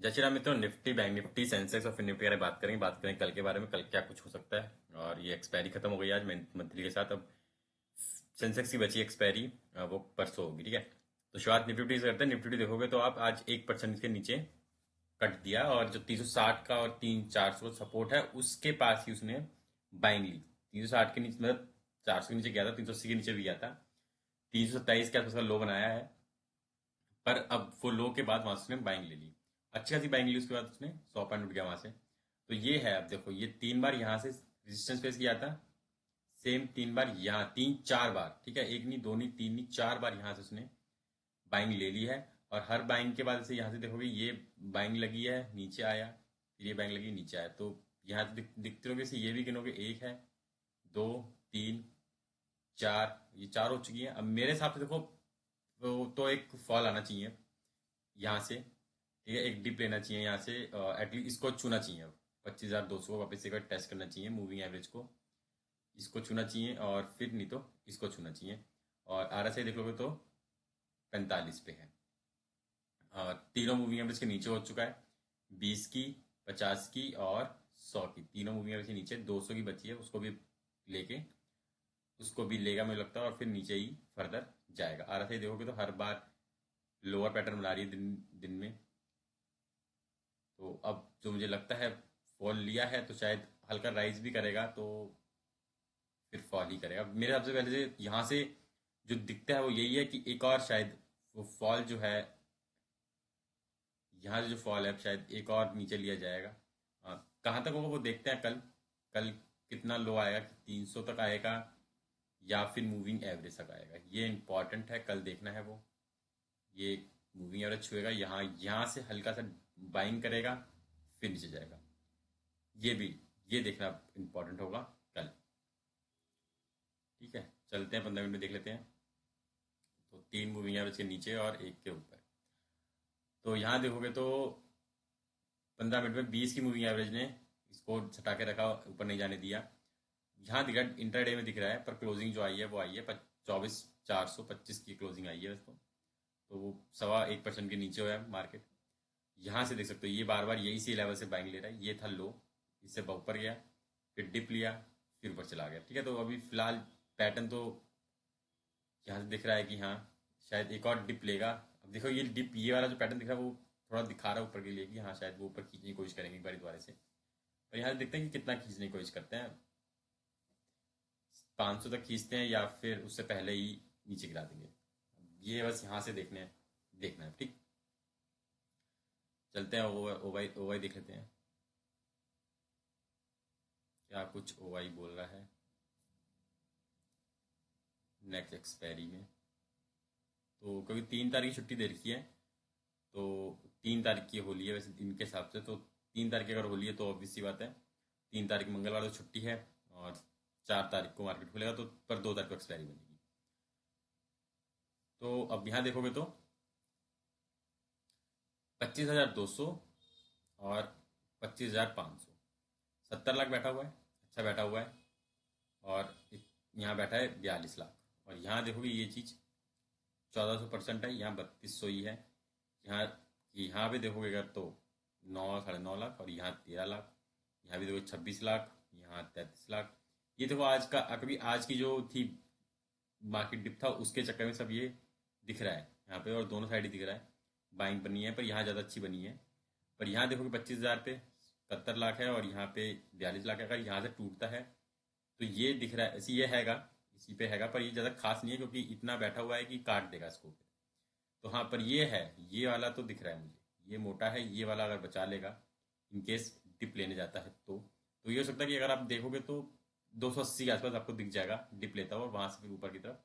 जय श्री राम मित्रों। Nifty, bank Nifty, Sensex और फिर निफ्टी के बारे में बात करें कल के बारे में। कल क्या कुछ हो सकता है। और ये एक्सपायरी खत्म हो गई आज मंथली के साथ। अब सेंसेक्स की बची एक्सपायरी, वो परसों होगी। ठीक है, तो शुरुआत निफ्टी से करते हैं। निफ्टी देखोगे तो आप आज 1% के नीचे कट दिया, और जो 360 का और 400 सपोर्ट है उसके पास ही उसने बाइंग ली। 360 के नीचे मतलब 400 के नीचे गया था, 380 के नीचे भी गया था। 327 के आसपास का लो बनाया है, पर अब वो लो के बाद वहां से उसने बाइंग ले ली। अच्छी खासी बाइंग ली, उसके बाद उसने 100 पॉइंट उठ गया वहां से। तो ये है, अब देखो ये 3 बार यहाँ से रेजिस्टेंस फेस किया था। सेम 3 बार यहाँ, 3 4 बार, ठीक है, एक नहीं दो नहीं तीन नहीं 4 बार यहाँ से उसने बाइंग ले ली है। और हर बाइंग के बाद से यहाँ से देखोगे ये बाइंग लगी है, नीचे आया, फिर ये बाइंग लगी, नीचे आया। तो यहाँ से दिखते रहोगे, ये भी गिनोगे, एक है, दो, तीन, चार, ये चार हो चुकी है। अब मेरे हिसाब से देखो, तो एक फॉल आना चाहिए यहाँ से। ठीक है, एक डिप लेना चाहिए यहाँ से, एटलीस्ट इसको छूना चाहिए। अब 25,200 को वापस एक बार टेस्ट करना चाहिए, मूविंग एवरेज को इसको छूना चाहिए, और फिर नहीं तो इसको छूना चाहिए। और RSI देख लोगे तो 45 पे है, और तीनों मूविंग एवरेज के नीचे हो चुका है। 20 की, 50 की और 100 की, तीनों मूविंग एवरेज के नीचे। 200 की बची है, उसको भी लेके उसको भी लेगा मुझे लगता है, और फिर नीचे ही फर्दर जाएगा। RSI देखोगे तो हर बार लोअर पैटर्न बना रही है दिन दिन में। तो अब जो मुझे लगता है, फॉल लिया है तो शायद हल्का राइज भी करेगा, तो फिर फॉल ही करेगा मेरे हिसाब से। पहले से यहाँ से जो दिखता है वो यही है कि एक और शायद वो फॉल जो है, यहाँ से जो फॉल है शायद एक और नीचे लिया जाएगा। कहाँ तक होगा वो देखते हैं। कल कल कितना लो आएगा, कि 300 तक आएगा या फिर मूविंग एवरेज तक आएगा, ये इंपॉर्टेंट है, कल देखना है वो। ये मूविंग एवरेज छुएगा, यहाँ से हल्का सा बाइंग करेगा, फिर नीचे जाएगा। ये देखना इंपॉर्टेंट होगा कल। ठीक है, चलते हैं 15 मिनट में देख लेते हैं। तो 3 मूविंग एवरेज के नीचे और एक के ऊपर। तो यहाँ देखोगे तो 15 मिनट में 20 की मूविंग एवरेज ने इसको सटा के रखा, ऊपर नहीं जाने दिया। यहाँ दिख रहा है, इंटरडे में दिख रहा है, पर क्लोजिंग जो आई है वो आई है 24,425 की क्लोजिंग आई है उसको। तो वो 1.25% के नीचे हुआ है मार्केट। यहाँ से देख सकते हो, ये बार बार यही सी लेवल से बाइंग ले रहा है। ये था लो, इससे ऊपर गया, फिर डिप लिया, फिर ऊपर चला गया। ठीक है, तो अभी फिलहाल पैटर्न तो यहाँ से दिख रहा है कि हाँ, शायद एक और डिप लेगा। अब देखो ये डिप, ये वाला जो पैटर्न दिख रहा है वो थोड़ा दिखा रहा है ऊपर के लिए कि हाँ शायद वो ऊपर खींचने की कोशिश करेंगे एक बार दोबारा से। और यहाँ से देखते हैं कि कितना खींचने की कोशिश करते हैं। 500 तक खींचते हैं या फिर उससे पहले ही नीचे गिरा देंगे। ये बस यहाँ से देखना है। ठीक, चलते हैं ओवाई ओवाई देख लेते हैं क्या कुछ ओवाई बोल रहा है नेक्स्ट एक्सपायरी में। तो क्योंकि 3 तारीख की छुट्टी दे रखी है, तो 3 तारीख की होली है वैसे इनके हिसाब से। तो 3 तारीख की अगर होली है तो ऑब्वियस सी बात है, 3 तारीख मंगलवार तो छुट्टी है, और 4 तारीख को मार्केट खुलेगा, तो पर 2 तारीख को एक्सपायरी बनेगी। तो अब यहाँ देखोगे तो 25,200 और 25,500, 70 लाख बैठा हुआ है, अच्छा बैठा हुआ है। और यहाँ बैठा है 42 लाख। और यहाँ देखोगे ये चीज़ 1400% है, यहाँ 3200 ही है। यहाँ यहाँ पे देखोगे अगर तो 9 साढ़े 9 लाख, और यहाँ 13 लाख। यहाँ भी देखो 26 लाख, यहाँ 33 लाख। ये देखो आज का, कभी आज की जो थी मार्केट डिप था उसके चक्कर में सब ये दिख रहा है यहाँ पे, और दोनों साइड ही दिख रहा है। बाइंग बनी है, पर यहाँ ज़्यादा अच्छी बनी है। पर यहाँ देखोगे 25,000 पे 71 लाख है, और यहाँ पे 42 लाख है। अगर यहाँ से टूटता है तो ये दिख रहा है, ऐसी ये हैगा, इसी पे हैगा, पर ये ज़्यादा खास नहीं है क्योंकि इतना बैठा हुआ है कि काट देगा इसको। तो हाँ, पर ये है, ये वाला तो दिख रहा है मुझे, ये मोटा है। ये वाला अगर बचा लेगा इनकेस डिप लेने जाता है तो ये हो सकता है कि अगर आप देखोगे तो 280 के आसपास आपको दिख जाएगा डिप लेता हुआ, और वहां से फिर ऊपर की तरफ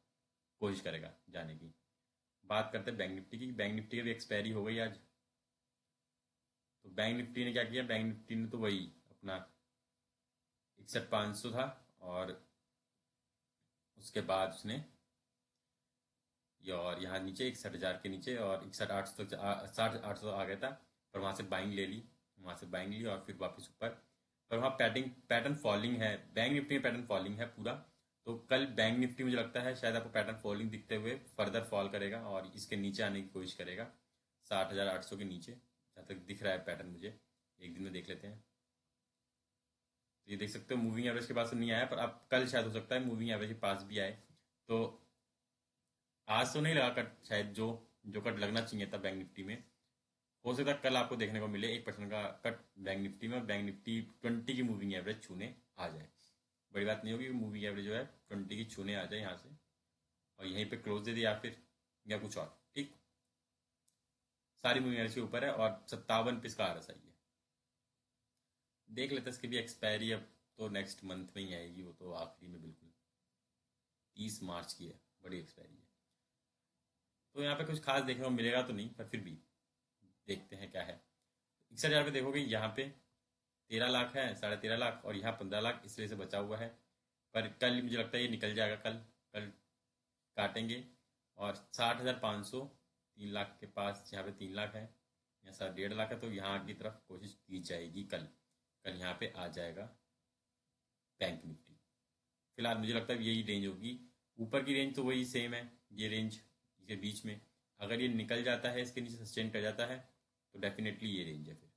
कोशिश करेगा जाने की। बात करते हैं बैंक निफ्टी की। बैंक निफ्टी की भी एक्सपायरी हो गई आज। तो बैंक निफ्टी ने क्या किया, बैंक निफ्टी ने तो वही अपना 61,500 था, और उसके बाद उसने और यहाँ नीचे 61,000 के नीचे, और 61,800 तक 60,800 आ गया था। पर वहाँ से बाइंग ले ली, वहाँ से बाइंग ली, और फिर वापस ऊपर। पर वहाँ पैटर्न फॉलिंग है, बैंक निफ्टी में पैटर्न फॉलिंग है पूरा। तो कल बैंक निफ्टी मुझे लगता है शायद आपको पैटर्न फॉलिंग दिखते हुए फर्दर फॉल करेगा, और इसके नीचे आने की कोशिश करेगा 60,800 के नीचे। जहाँ तक दिख रहा है पैटर्न मुझे। एक दिन में देख लेते हैं। तो ये देख सकते हो मूविंग एवरेज के पास तो नहीं आया, पर अब कल शायद हो सकता है मूविंग एवरेज के पास भी आए। तो आज तो नहीं लगा कट, शायद जो जो कट लगना चाहिए था बैंक निफ्टी में, हो सकता है कल आपको देखने को मिले 1% का कट बैंक निफ्टी में, और बैंक निफ्टी 20 की मूविंग एवरेज छूने आ जाए। बड़ी बात नहीं होगी, मूविंग एवरेज जो है 20 की छूने आ जाए यहाँ से, और यहीं पे क्लोज दे दे, या फिर या कुछ और। ठीक, सारी मूविंग एवरेज के ऊपर है, और 57 पे इसका RSI है। देख लेते हैं इसकी भी एक्सपायरी, अब तो नेक्स्ट मंथ में ही आएगी, वो तो आखिरी में बिल्कुल 30 मार्च की है, बड़ी एक्सपायरी है। तो यहाँ पे कुछ खास देखने को मिलेगा तो नहीं, पर फिर भी देखते हैं क्या है। 61,000 पे देखोगे, यहाँ पे 13 लाख है, 13.5 लाख, और यहाँ 15 लाख इसलिए से बचा हुआ है। पर कल मुझे लगता है ये निकल जाएगा, कल कल काटेंगे। और 60,500, 3 लाख के पास, यहाँ पे 3 लाख है, यहाँ 1.5 लाख है, तो यहाँ की तरफ कोशिश की जाएगी कल। कल यहाँ पे आ जाएगा बैंक निफ्टी। फिलहाल मुझे लगता है यही रेंज होगी। ऊपर की रेंज तो वही सेम है, ये रेंज के बीच में। अगर ये निकल जाता है, इसके नीचे सस्टेन कर जाता है, तो डेफिनेटली ये रेंज है फिर।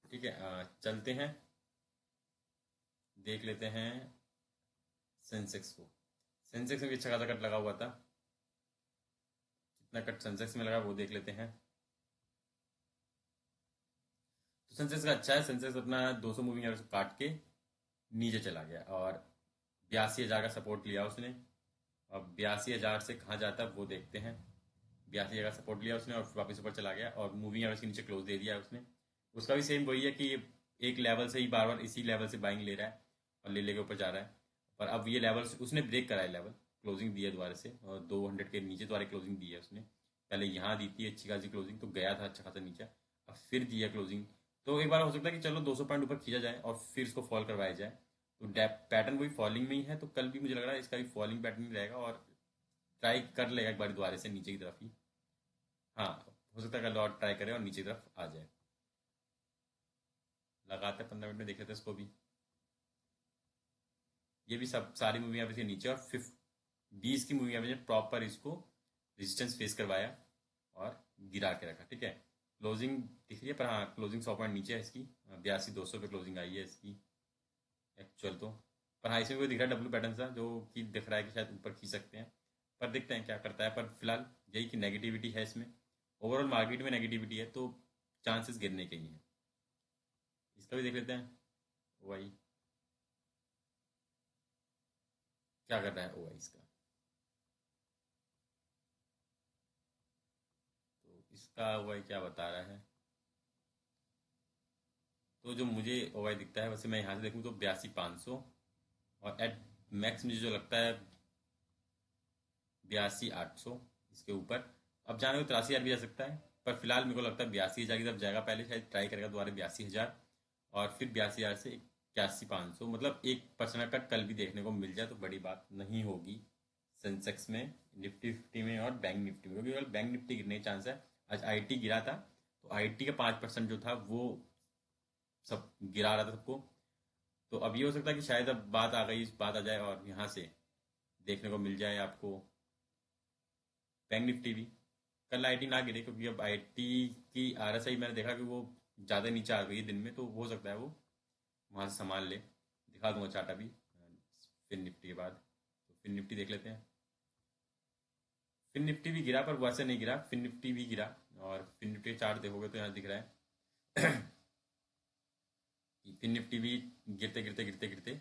ठीक है, चलते हैं, देख लेते हैं सेंसेक्स को। सेंसेक्स में भी अच्छा खासा कट लगा हुआ था, कितना कट सेंसेक्स में लगा वो देख लेते हैं। तो सेंसेक्स का अच्छा है, सेंसेक्स अपना 200 मूविंग एवरेज काट के नीचे चला गया, और 82,000 का सपोर्ट लिया उसने। अब 82,000 से कहाँ जाता है वो देखते हैं। 82,000 का सपोर्ट लिया उसने, और वापस ऊपर चला गया, और मूविंग एवरेज के नीचे क्लोज दे दिया उसने। उसका भी सेम वही है कि एक लेवल से ही बार बार इसी लेवल से बाइंग ले रहा है, और ले लेके ऊपर जा रहा है। पर अब ये लेवल उसने ब्रेक करा है, लेवल क्लोजिंग दी है दोबारा से, और 200 के नीचे दोबारा क्लोजिंग दी है उसने। पहले यहाँ दी थी अच्छी खासी क्लोजिंग, तो गया था अच्छा खासा नीचे, अब फिर दिया क्लोजिंग। तो एक बार हो सकता है कि चलो 200 पॉइंट ऊपर खींचा जाए, और फिर इसको फॉल करवाया जाए। तो पैटर्न वही फॉलिंग में ही है, तो कल भी मुझे लग रहा है इसका भी फॉलिंग पैटर्न ही रहेगा, और ट्राई कर लेगा एक बार दोबारा से नीचे की तरफ ही। हाँ, हो सकता है कल और ट्राई करे और नीचे की तरफ आ जाए। लगाते हैं 15 मिनट में, देख लेते हैं इसको भी। ये भी सब सारी मूवी एवरेज के नीचे, और 20 की मूवी एवरेज ने प्रॉपर इसको रेजिस्टेंस फेस करवाया और गिरा के रखा। ठीक है, क्लोजिंग दिख रही है, पर हाँ क्लोजिंग 100 पॉइंट नीचे है इसकी, 82,200 पे क्लोजिंग आई है इसकी एक्चुअल तो। पर हाँ, इसमें कोई दिख रहा है डब्ल्यू पैटर्न सा, जो कि दिख रहा है कि शायद ऊपर खींच सकते हैं, पर देखते हैं क्या करता है। पर फिलहाल यही कि नेगेटिविटी है इसमें, ओवरऑल मार्केट में नेगेटिविटी है, तो चांसेस गिरने के ही हैं। इसका भी देख लेते हैं, वही क्या कर रहा है ओ इसका। तो इसका वही क्या बता रहा है, तो जो मुझे ओवाई दिखता है, वैसे मैं यहाँ से देखूँ तो 82,500, और एट मैक्स मुझे जो लगता है 82,800 इसके ऊपर। अब जाने को 83,000 भी जा सकता है, पर फिलहाल मेरे को लगता है 82,000 की तरफ जाएगा, पहले शायद ट्राई करेगा दोबारा 82,000, और फिर 82,000 से 81,500, मतलब 1% का कल भी देखने को मिल जाए तो बड़ी बात नहीं होगी सेंसेक्स में, निफ्टी 50 में और बैंक निफ्टी में। क्योंकि बैंक निफ्टी गिरने के चांस है। आज आईटी गिरा था, तो आईटी का 5% जो था वो सब गिरा रहा था सबको। तो अब ये हो सकता है कि शायद अब बात आ गई, बात आ जाए, और यहाँ से देखने को मिल जाए आपको बैंक निफ्टी भी। कल आईटी ना गिरे, क्योंकि अब आईटी की RSI मैंने देखा कि वो ज़्यादा नीचे आ गई है दिन में, तो हो सकता है वो वहाँ से संभाल ले। दिखा दूंगा चार्ट अभी फिर निफ्टी के बाद। तो फिर निफ्टी देख लेते हैं। फिर निफ्टी भी गिरा, पर वैसे नहीं गिरा, फिर निफ्टी भी गिरा। और फिर निफ्टी का चार्ट देखोगे तो यहाँ दिख रहा है फिर निफ्टी भी गिरते गिरते गिरते गिरते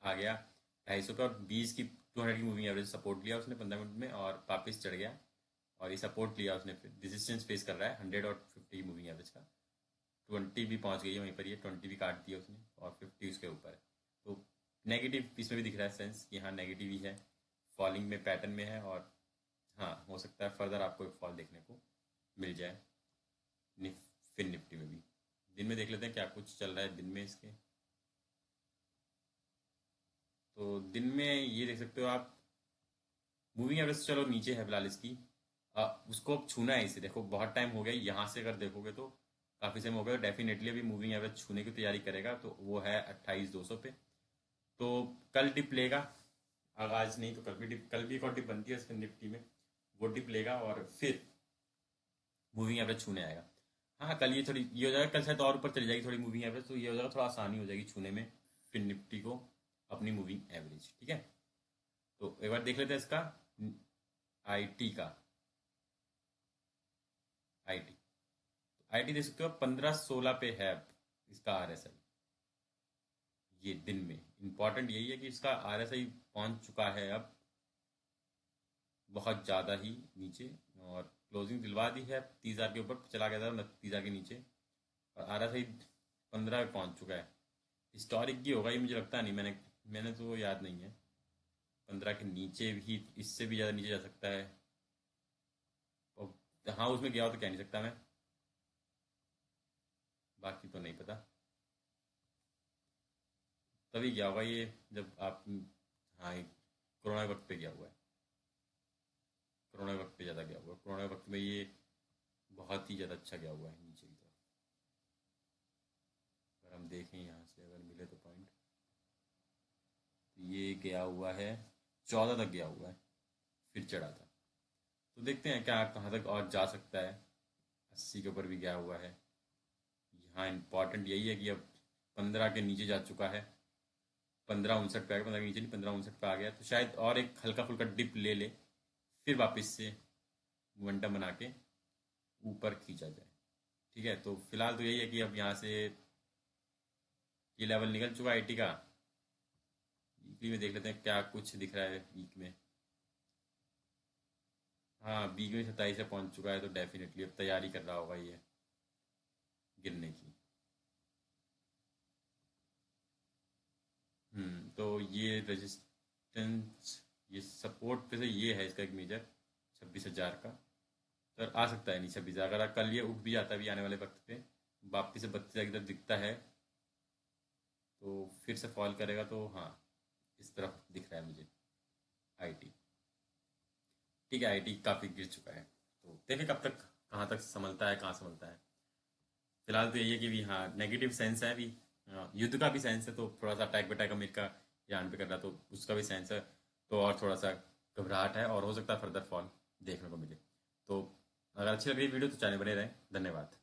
आ गया 250 पे, और 20 की 200 की मूविंग एवरेज सपोर्ट लिया उसने 15 मिनट में, और वापस चढ़ गया। और ये सपोर्ट लिया उसने, फिर रेजिस्टेंस फेस कर रहा है 100 और 50 की मूविंग एवरेज का। 20 भी पहुंच गई है वहीं पर, ये 20 भी काट दिया उसने, और 50 उसके ऊपर है। तो नेगेटिव इसमें भी दिख रहा है सेंस कि हाँ नेगेटिव ही है, फॉलिंग में पैटर्न में है, और हाँ हो सकता है फर्दर आपको एक फॉल देखने को मिल जाए फिर निफ्टी में भी। दिन में देख लेते हैं क्या कुछ चल रहा है दिन में इसके। तो दिन में ये देख सकते हो आप, मूविंग एवरेज चलो नीचे है फिलहाल इसकी। उसको अब छूना है इसे, देखो बहुत टाइम हो गया यहाँ से, अगर देखोगे तो काफ़ी टाइम हो गया। डेफिनेटली अभी मूविंग एवरेज छूने की तैयारी करेगा, तो वो है 28,200 पे। तो कल डिप लेगा, आज नहीं तो कल भी डिप, कल भी एक और डिप बनती है इसमें निफ्टी में, वो डिप लेगा, और फिर मूविंग एवरेज छूने आएगा। हाँ, कल ये थोड़ी ये हो जाएगा, कल शायद और ऊपर चली जाएगी थोड़ी मूविंग एवरेज, तो ये हो जाएगा, थोड़ा आसानी हो जाएगी छूने में फिर निफ्टी को अपनी मूविंग एवरेज। ठीक है, तो एक बार देख लेते हैं इसका आईटी का। आईटी आईटी देख सकते हो 15-16 पे है इसका आरएसआई। ये दिन में इंपॉर्टेंट यही है कि इसका आरएसआई पहुंच चुका है अब बहुत ज़्यादा ही नीचे, और क्लोजिंग दिलवा दी है 30,000 के ऊपर, चला गया था 29,000 के नीचे, और आरएसआई 15 पे पहुंच चुका है। हिस्टोरिक की होगा ये, मुझे लगता नहीं, मैंने मैंने तो याद नहीं है। 15 के नीचे भी, इससे भी ज़्यादा नीचे जा सकता है। और हाँ, उसमें गया हो तो कह नहीं सकता मैं, बाकी तो नहीं पता। तभी गया होगा ये जब आप, हाँ, ये कोरोना के वक्त पे गया हुआ है। कोरोना के वक्त पे ज़्यादा गया हुआ है, कोरोना के वक्त में ये बहुत ही ज़्यादा अच्छा गया हुआ है नीचे की तरफ। अगर हम देखें यहाँ से अगर मिले तो पॉइंट, तो ये गया हुआ है 14 तक गया हुआ है, फिर चढ़ा था। तो देखते हैं क्या कहाँ तक और जा सकता है। 80 के ऊपर भी गया हुआ है। यहाँ इंपॉर्टेंट यही है कि अब 15 के नीचे जा चुका है, 15:59 पे आ गया, 15 के नीचे नहीं, 15:59 पे आ गया, तो शायद और एक हल्का फुल्का डिप ले ले, फिर वापस से मोमेंटम बना के ऊपर खींचा जाए। ठीक है, तो फिलहाल तो यही है कि अब यहाँ से ये लेवल निकल चुका है आईटी का। वीकली में देख लेते हैं क्या कुछ दिख रहा है वीक में। हाँ, वीक में 27 से पहुंच चुका है, तो डेफिनेटली अब तैयारी कर रहा होगा ये गिरने की। तो ये रेजिस्टेंस, ये सपोर्ट पे से ये है इसका एक मेजर 26,000 का। तो आ सकता है नहीं 26,000, अगर कल ये उठ भी जाता है भी आने वाले वक्त पे, वापस से 32,000 की तरफ दिखता है, तो फिर से फॉल करेगा, तो हाँ, इस तरफ दिख रहा है मुझे आईटी। ठीक है, आईटी काफ़ी गिर चुका है, तो देखें कब तक, कहाँ तक संभलता है, कहाँ संभलता है। फिलहाल तो यही है कि भी हाँ, नेगेटिव सेंस है अभी। हाँ, युद्ध का भी सेंस है, तो थोड़ा सा अटैक बटैक अमेरिका ईरान पे कर रहा, तो उसका भी सेंस है, तो और थोड़ा सा घबराहट है, और हो सकता है फर्दर फॉल देखने को मिले। तो अगर अच्छी लग रही वीडियो तो चैनल बने रहें। धन्यवाद।